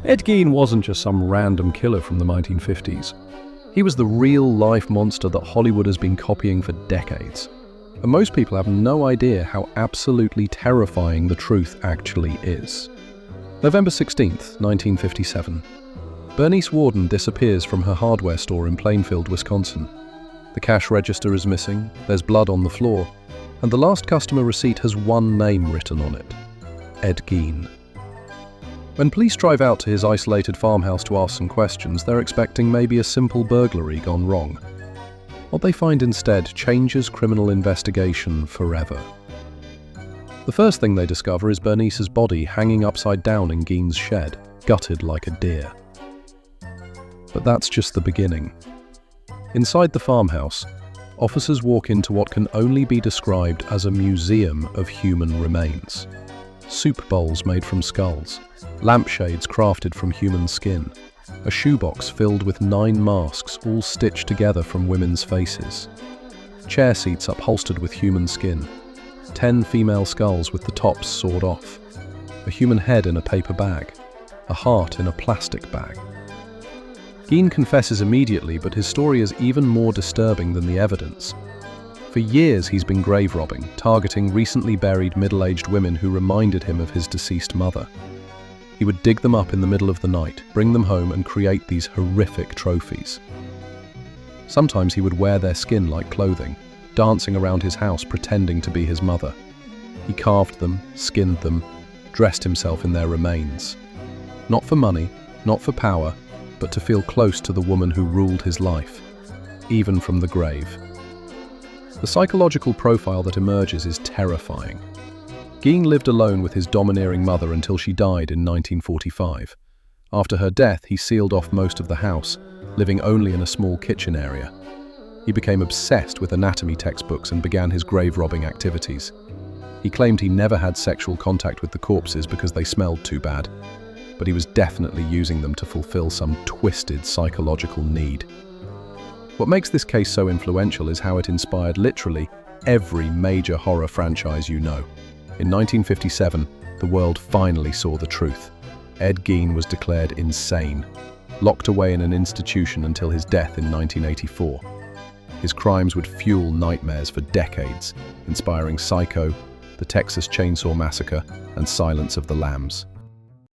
Ed Gein wasn't just some random killer from the 1950s. He was the real-life monster that Hollywood has been copying for decades. And most people have no idea how absolutely terrifying the truth actually is. November 16th, 1957. Bernice Warden disappears from her hardware store in Plainfield, Wisconsin. The cash register is missing, there's blood on the floor, and the last customer receipt has one name written on it: Ed Gein. When police drive out to his isolated farmhouse to ask some questions, they're expecting maybe a simple burglary gone wrong. What they find instead changes criminal investigation forever. The first thing they discover is Bernice's body hanging upside down in Gein's shed, gutted like a deer. But that's just the beginning. Inside the farmhouse, officers walk into what can only be described as a museum of human remains. Soup bowls made from skulls, lampshades crafted from human skin, a shoebox filled with 9 masks all stitched together from women's faces, chair seats upholstered with human skin, 10 female skulls with the tops sawed off, a human head in a paper bag, a heart in a plastic bag. Gein confesses immediately, but his story is even more disturbing than the evidence. For years he's been grave robbing, targeting recently buried middle-aged women who reminded him of his deceased mother. He would dig them up in the middle of the night, bring them home and create these horrific trophies. Sometimes he would wear their skin like clothing, dancing around his house pretending to be his mother. He carved them, skinned them, dressed himself in their remains. Not for money, not for power, but to feel close to the woman who ruled his life, even from the grave. The psychological profile that emerges is terrifying. Gein lived alone with his domineering mother until she died in 1945. After her death, he sealed off most of the house, living only in a small kitchen area. He became obsessed with anatomy textbooks and began his grave-robbing activities. He claimed he never had sexual contact with the corpses because they smelled too bad, but he was definitely using them to fulfill some twisted psychological need. What makes this case so influential is how it inspired literally every major horror franchise you know. In 1957, the world finally saw the truth. Ed Gein was declared insane, locked away in an institution until his death in 1984. His crimes would fuel nightmares for decades, inspiring Psycho, the Texas Chainsaw Massacre, and Silence of the Lambs.